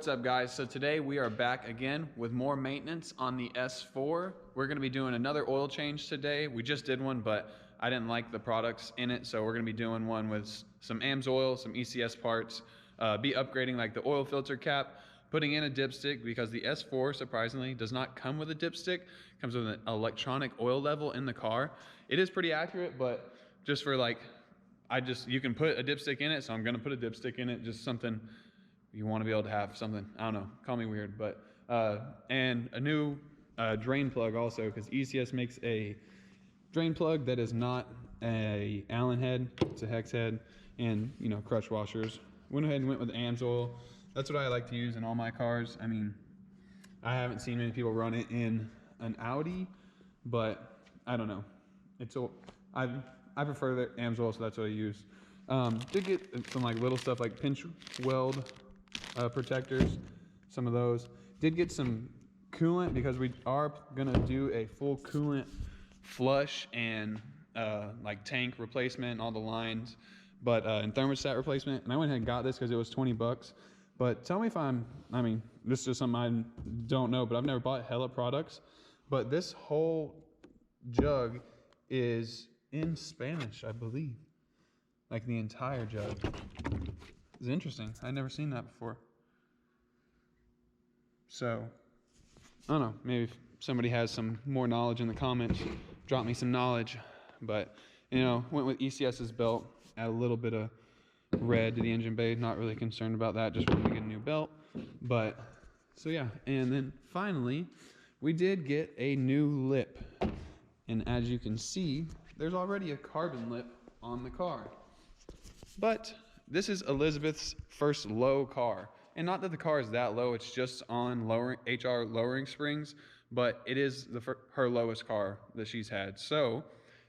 What's up, guys? So today we are back again with more maintenance on the S4. We're going to be doing another oil change today. We just did one, but I didn't like the products in it, so we're going to be doing one with some AMS oil, some ECS parts, be upgrading like the oil filter cap, putting in a dipstick because the S4 surprisingly does not come with a dipstick. It comes with an electronic oil level in the car. It is pretty accurate, but just for like, you can put a dipstick in it, so I'm going to put a dipstick in it, just something you want to be able to have something. I don't know, call me weird, but and a new drain plug also, because ECS makes a drain plug that is not a Allen head, it's a hex head, and you know, crush washers. Went ahead and went with AMS oil. That's what I like to use in all my cars. I mean, I haven't seen many people run it in an Audi, but I don't know. I prefer the AMS oil, so that's what I use. Did get some like little stuff like pinch weld protectors, some of those. Did get some coolant because we are gonna do a full coolant flush and like tank replacement and all the lines, but and thermostat replacement. And I went ahead and got this because it was 20 bucks. But tell me if I mean, this is just something I don't know, but I've never bought hella products. But this whole jug is in Spanish, I believe. Like the entire jug. It's interesting. I'd never seen that before. So, I don't know. Maybe if somebody has some more knowledge in the comments, drop me some knowledge. But, you know, went with ECS's belt. Add a little bit of red to the engine bay. Not really concerned about that. Just wanted to get a new belt. But, so yeah. And then finally, we did get a new lip. And as you can see, there's already a carbon lip on the car. But this is Elizabeth's first low car. And not that the car is that low, it's just on HR lowering springs, but it is her lowest car that she's had. So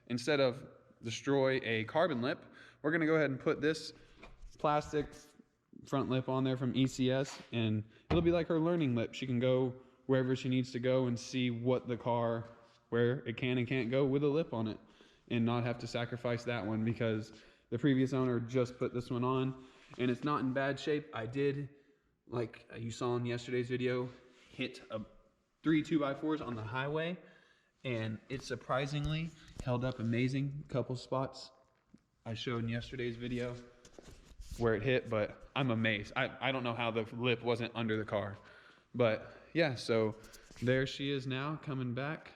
instead of destroy a carbon lip, we're gonna go ahead and put this plastic front lip on there from ECS, and it'll be like her learning lip. She can go wherever she needs to go and see what the car, where it can and can't go with a lip on it, and not have to sacrifice that one because the previous owner just put this one on and it's not in bad shape. I did, like you saw in yesterday's video, hit 3 2x4s on the highway and it surprisingly held up amazing. Couple spots I showed in yesterday's video where it hit, but I'm amazed. I don't know how the lip wasn't under the car. But yeah, so there she is now coming back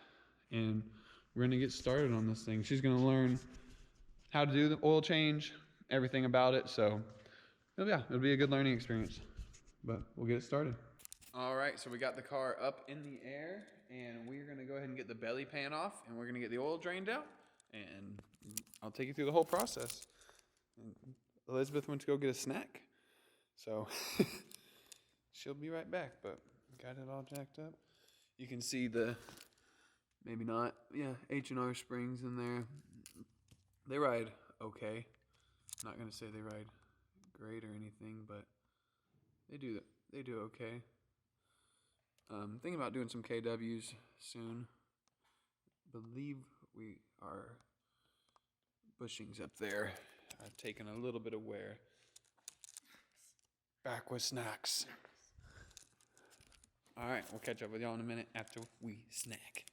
and we're gonna get started on this thing. She's gonna learn how to do the oil change, everything about it. So yeah, it'll be a good learning experience, but we'll get it started. All right, so we got the car up in the air and we're gonna go ahead and get the belly pan off and we're gonna get the oil drained out and I'll take you through the whole process. And Elizabeth went to go get a snack, so she'll be right back, but got it all jacked up. You can see the, maybe not, yeah, H&R springs in there. They ride okay. I'm not gonna say they ride great or anything, but they do okay. Thinking about doing some KWs soon. Believe we are bushings up there. I've taken a little bit of wear. Back with snacks. All right, we'll catch up with y'all in a minute after we snack.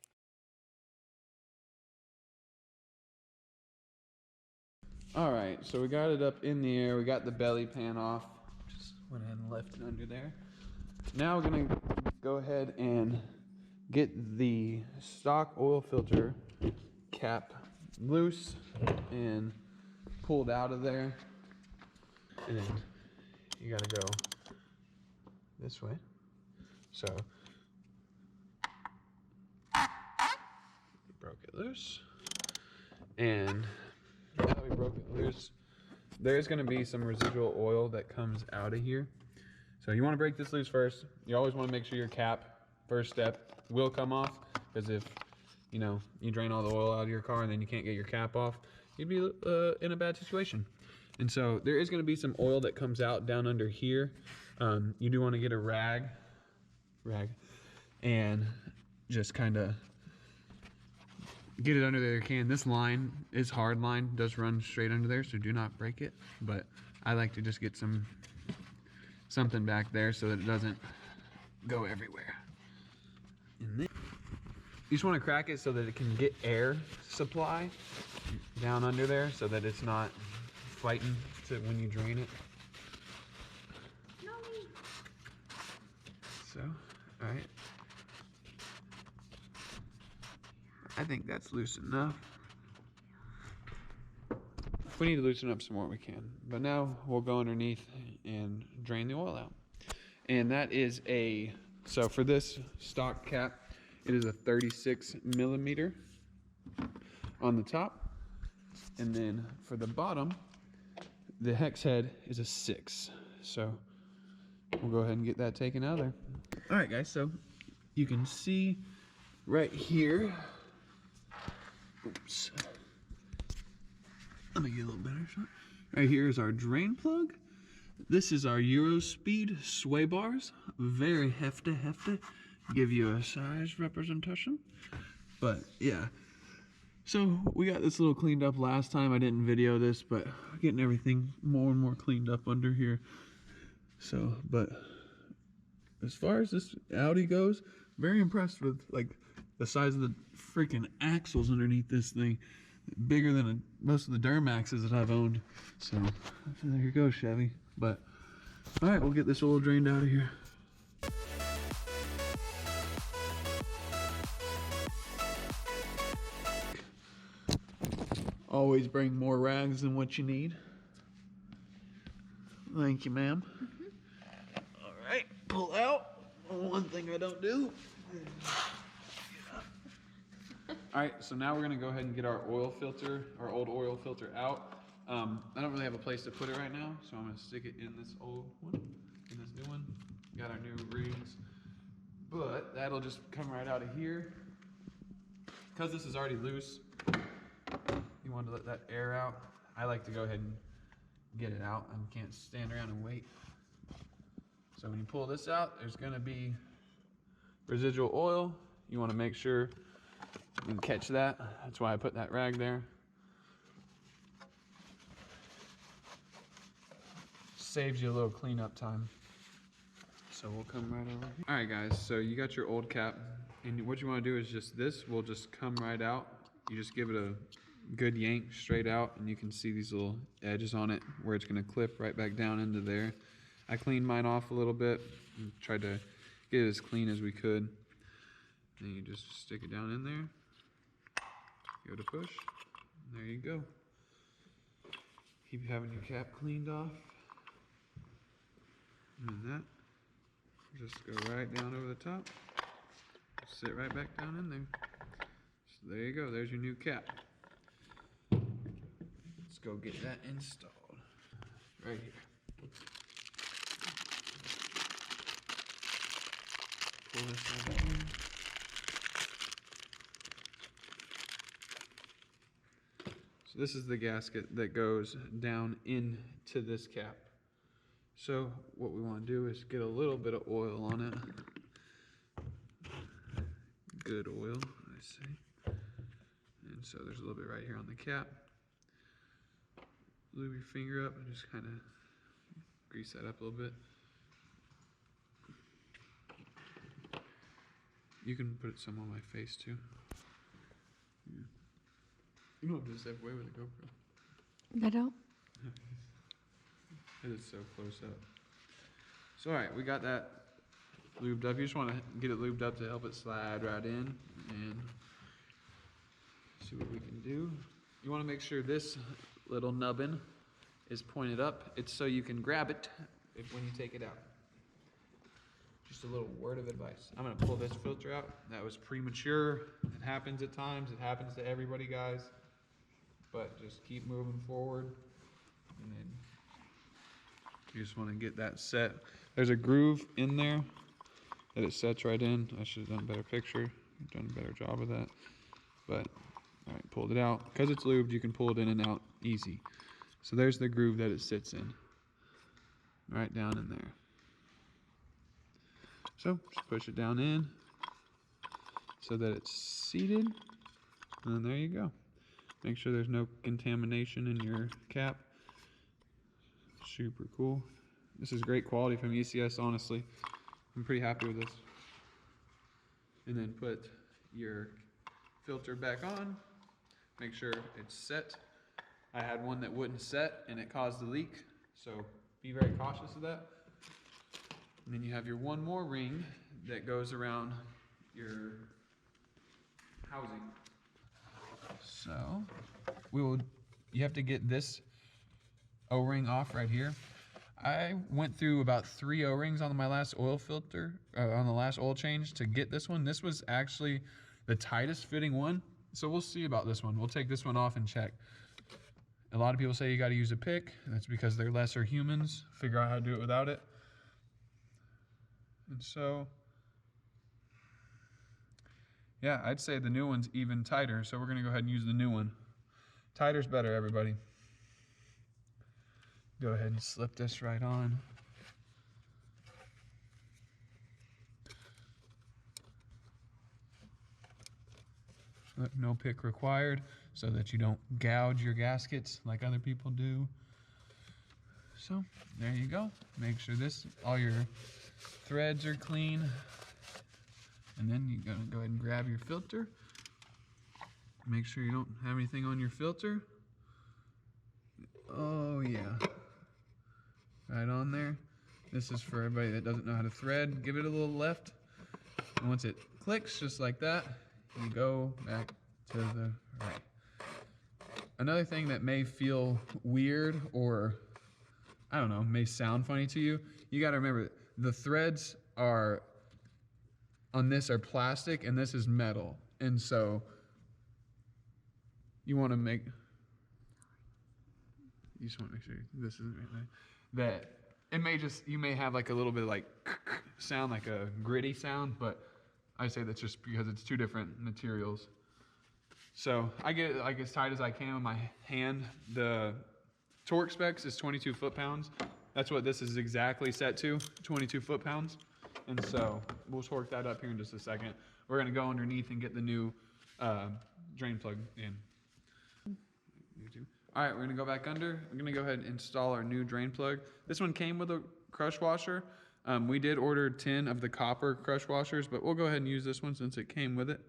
All right, so we got it up in the air. We got the belly pan off. Just went ahead and left it under there. Now we're gonna go ahead and get the stock oil filter cap loose and pulled out of there. And then you gotta go this way. So, broke it loose. And now that we broke it loose, there's going to be some residual oil that comes out of here. So you want to break this loose first. You always want to make sure your cap, first step, will come off, because if you know you drain all the oil out of your car and then you can't get your cap off, you'd be in a bad situation. And so there is going to be some oil that comes out down under here. You do want to get a rag and just kind of get it under there. Can this line is hard line, does run straight under there, so do not break it. But I like to just get some something back there so that it doesn't go everywhere. And then you just want to crack it so that it can get air supply down under there so that it's not fighting to when you drain it. So, all right. I think that's loose enough. If we need to loosen up some more, we can. But now we'll go underneath and drain the oil out. And that is so for this stock cap, it is a 36 millimeter on the top. And then for the bottom, the hex head is a 6. So we'll go ahead and get that taken out of there. All right, guys, so you can see right here. Oops. Let me get a little better shot. Right here is our drain plug. This is our Eurospeed sway bars. Very hefty. Give you a size representation. But yeah. So we got this little cleaned up last time. I didn't video this, but getting everything more and more cleaned up under here. So, but as far as this Audi goes, very impressed with like the size of the freaking axles underneath this thing. Bigger than most of the Duramaxes that I've owned. So there you go, Chevy. But all right, we'll get this oil drained out of here. Always bring more rags than what you need. Thank you, ma'am. All right, pull out. One thing I don't do. All right, so now we're gonna go ahead and get our oil filter, our old oil filter out. I don't really have a place to put it right now, so I'm gonna stick it in this old one, in this new one. Got our new rings, but that'll just come right out of here. Because this is already loose, you want to let that air out. I like to go ahead and get it out. I can't stand around and wait. So when you pull this out, there's gonna be residual oil. You wanna make sure you can catch that. That's why I put that rag there. Saves you a little cleanup time. So we'll come right over here. All right, guys, so you got your old cap, and what you want to do is just this will just come right out. You just give it a good yank straight out, and you can see these little edges on it where it's going to clip right back down into there. I cleaned mine off a little bit and tried to get it as clean as we could. Then you just stick it down in there. Go to push. And there you go. Keep having your cap cleaned off. And that. Just go right down over the top. Sit right back down in there. So there you go. There's your new cap. Let's go get that installed. Right here. Pull this out of here. So this is the gasket that goes down into this cap. So what we want to do is get a little bit of oil on it. Good oil, I say. And so there's a little bit right here on the cap. Lube your finger up and just kind of grease that up a little bit. You can put some on my face too. Yeah. You don't have to step away with a GoPro. I don't. It is so close up. So all right, we got that lubed up. You just want to get it lubed up to help it slide right in and see what we can do. You want to make sure this little nubbin is pointed up. It's so you can grab it when you take it out. Just a little word of advice. I'm going to pull this filter out. That was premature. It happens at times. It happens to everybody, guys. But just keep moving forward. And then you just want to get that set. There's a groove in there that it sets right in. I should have done a better picture. Done a better job of that. But, all right, pulled it out. Because it's lubed, you can pull it in and out easy. So there's the groove that it sits in. Right down in there. So just push it down in so that it's seated. And there you go. Make sure there's no contamination in your cap. Super cool. This is great quality from ECS, honestly. I'm pretty happy with this. And then put your filter back on. Make sure it's set. I had one that wouldn't set and it caused a leak, so be very cautious of that. And then you have your one more ring that goes around your housing. So you have to get this O-ring off right here. I went through about 3 O-rings on my last oil filter, on the last oil change to get this one. This was actually the tightest fitting one. So we'll see about this one. We'll take this one off and check. A lot of people say you got to use a pick. That's because they're lesser humans. Figure out how to do it without it. And so, yeah, I'd say the new one's even tighter. So we're going to go ahead and use the new one. Tighter's better, everybody. Go ahead and slip this right on. Look, no pick required, so that you don't gouge your gaskets like other people do. So there you go. Make sure all your threads are clean. And then you're gonna go ahead and grab your filter. Make sure you don't have anything on your filter. Oh yeah. Right on there. This is for everybody that doesn't know how to thread. Give it a little left. And once it clicks just like that, you go back to the right. Another thing that may feel weird or, I don't know, may sound funny to you, you gotta remember the threads on this are plastic and this is metal. And so you just wanna make sure this isn't right there. That you may have like a little bit of like sound, like a gritty sound, but I say that's just because it's 2 different materials. So I get it like as tight as I can with my hand. The torque specs is 22 foot-pounds. That's what this is exactly set to, 22 foot-pounds. And so we'll torque that up here in just a second. We're gonna go underneath and get the new drain plug in. All right, we're gonna go back under. I'm gonna go ahead and install our new drain plug. This one came with a crush washer. We did order 10 of the copper crush washers, but we'll go ahead and use this one since it came with it.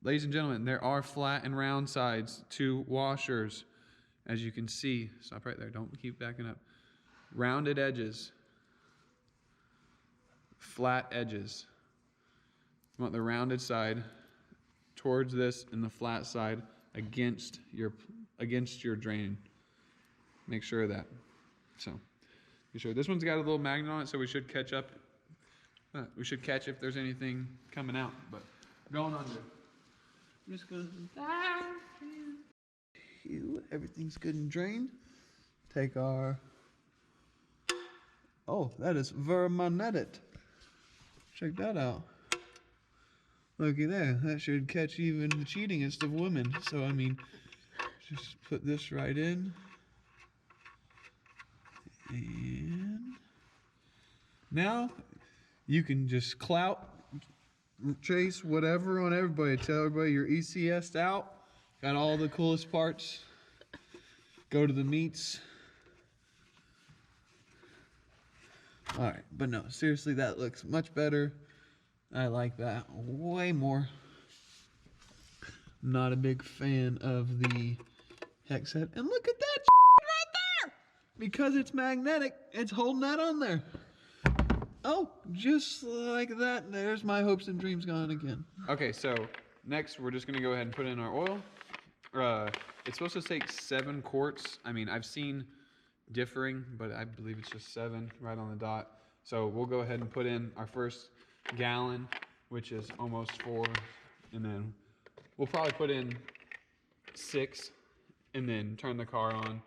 Ladies and gentlemen, there are flat and round sides to washers. As you can see, stop right there, don't keep backing up. Rounded edges, flat edges. You want the rounded side towards this and the flat side against your drain. Make sure of that. So, be sure. This one's got a little magnet on it, so we should catch up. We should catch if there's anything coming out. But going under. I'm just gonna. Everything's good and drained. Take our. Oh, that is vermonetted. Check that out. Looky there. That should catch even the cheatingest of women. So I mean, just put this right in. And now you can just clout, chase whatever on everybody. Tell everybody you're ECS'd out. Got all the coolest parts. Go to the meets. All right, but no, seriously, that looks much better. I like that way more. Not a big fan of the hex head. And look at that right there! Because it's magnetic, it's holding that on there. Oh, just like that, there's my hopes and dreams gone again. Okay, so next we're just gonna go ahead and put in our oil. It's supposed to take 7 quarts. I mean, I've seen differing, but I believe it's just 7 right on the dot. So we'll go ahead and put in our first gallon, which is almost 4, and then we'll probably put in 6, and then turn the car on,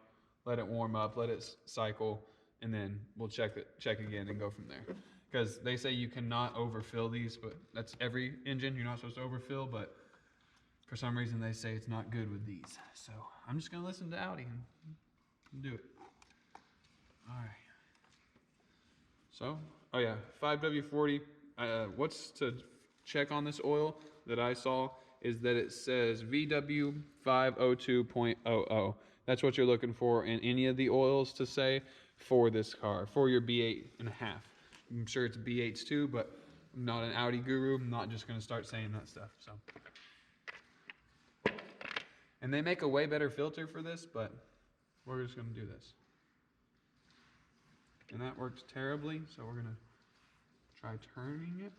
let it warm up, let it cycle, and then we'll check again and go from there. Because they say you cannot overfill these, but that's every engine. You're not supposed to overfill, but for some reason they say it's not good with these. So I'm just gonna listen to Audi and do it. All right. So, oh yeah, 5W40. What's to check on this oil that I saw is that it says VW502.00. That's what you're looking for in any of the oils to say. for this car, for your B8.5. I'm sure it's B8s too, but I'm not an Audi guru. I'm not just gonna start saying that stuff. So, and they make a way better filter for this, but we're just gonna do this. And that works terribly, so we're gonna try turning it.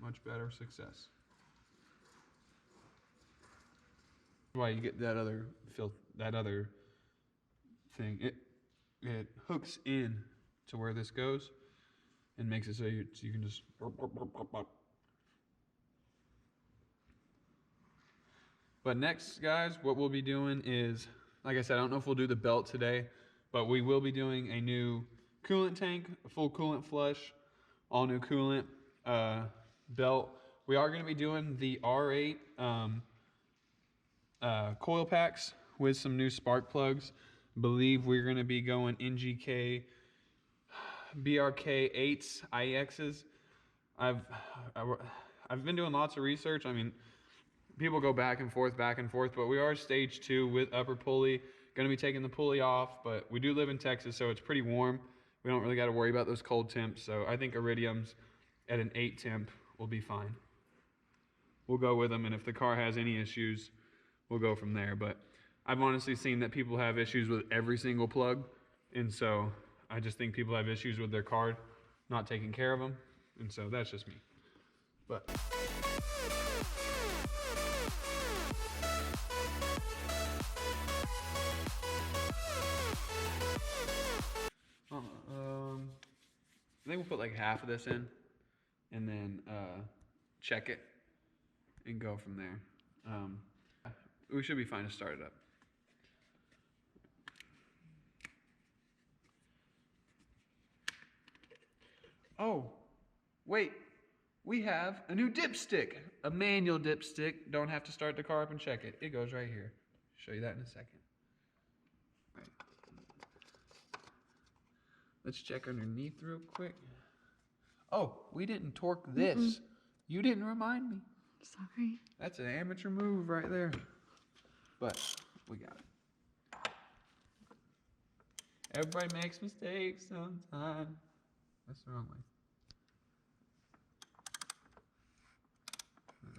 Much better success. Why you get that other thing? It hooks in to where this goes and makes it so you can just. But next, guys, what we'll be doing is, like I said, I don't know if we'll do the belt today, but we will be doing a new coolant tank, a full coolant flush, all new coolant belt. We are going to be doing the R8 coil packs with some new spark plugs. Believe we're going to be going NGK BRK 8s IXs. I've been doing lots of research. I mean, people go back and forth, but we are stage 2 with upper pulley. Going to be taking the pulley off, but we do live in Texas, so it's pretty warm. We don't really got to worry about those cold temps, so I think iridiums at an 8 temp will be fine. We'll go with them, and if the car has any issues, we'll go from there. But I've honestly seen that people have issues with every single plug, and so I just think people have issues with their car not taking care of them, and so that's just me. But I think we'll put like half of this in, and then check it and go from there. We should be fine to start it up. Oh, wait, we have a new dipstick, a manual dipstick. Don't have to start the car up and check it. It goes right here. Show you that in a second. Right. Let's check underneath real quick. Oh, we didn't torque this. You didn't remind me. Sorry. That's an amateur move right there. But we got it. Everybody makes mistakes sometimes. That's the wrong way.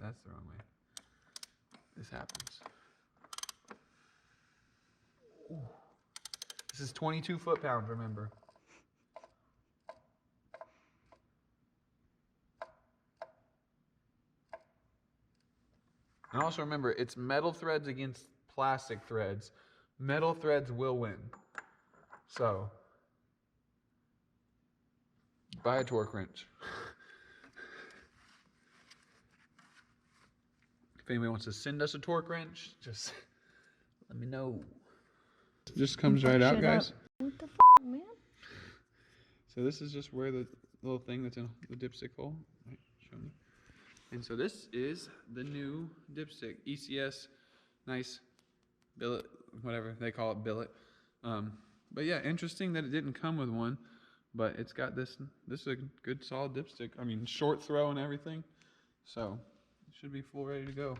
That's the wrong way. This happens. Ooh. This is 22 foot-pounds, remember. And also remember, it's metal threads against plastic threads. Metal threads will win. So, buy a torque wrench. If anybody wants to send us a torque wrench, just let me know. It just comes right out, guys. What the f, man? So this is just where the little thing that's in the dipstick hole. Right, show me. And so this is the new dipstick, ECS, nice billet, whatever they call it, billet. But yeah, interesting that it didn't come with one, but it's got this. This is a good solid dipstick. I mean, short throw and everything, so it should be full ready to go.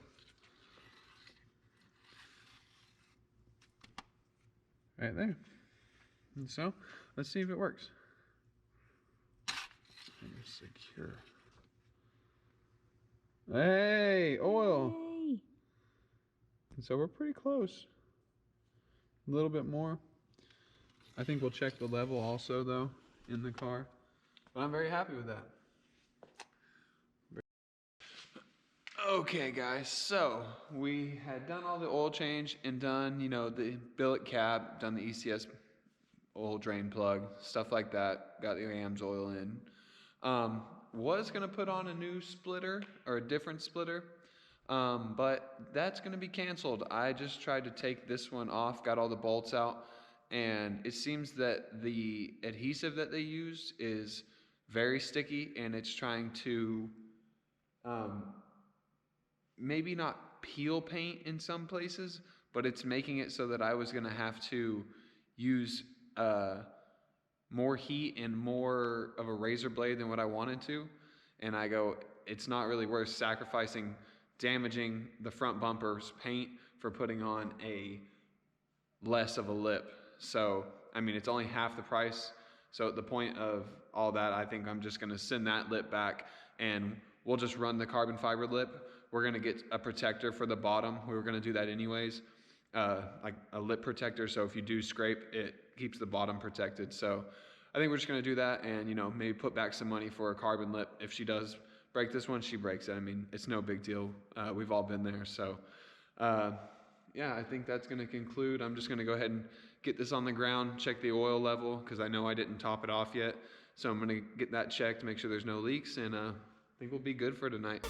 Right there. And so let's see if it works. And it's secure. Hey, oil. Yay. And so we're pretty close. A little bit more. I think we'll check the level also, though, in the car. But I'm very happy with that. Okay, guys, so we had done all the oil change and done, you know, the billet cap, done the ECS oil drain plug, stuff like that. Got the AMS oil in. Was going to put on a new splitter or a different splitter, but that's going to be canceled. I just tried to take this one off, got all the bolts out, and it seems that the adhesive that they used is very sticky, and it's trying to maybe not peel paint in some places, but it's making it so that I was going to have to use more heat and more of a razor blade than what I wanted to. And I go, it's not really worth sacrificing damaging the front bumper's paint for putting on a less of a lip So, I mean, it's only half the price. So at the point of all that, I think I'm just gonna send that lip back and we'll just run the carbon fiber lip. We're gonna get a protector for the bottom. We were gonna do that anyways, like a lip protector. So if you do scrape, it keeps the bottom protected. So I think we're just gonna do that and, you know, maybe put back some money for a carbon lip. If she does break this one, she breaks it. I mean, it's no big deal. We've all been there. So yeah, I think that's going to conclude. I'm just going to go ahead and get this on the ground, check the oil level, because I know I didn't top it off yet. So I'm going to get that checked, make sure there's no leaks, and I think we'll be good for tonight.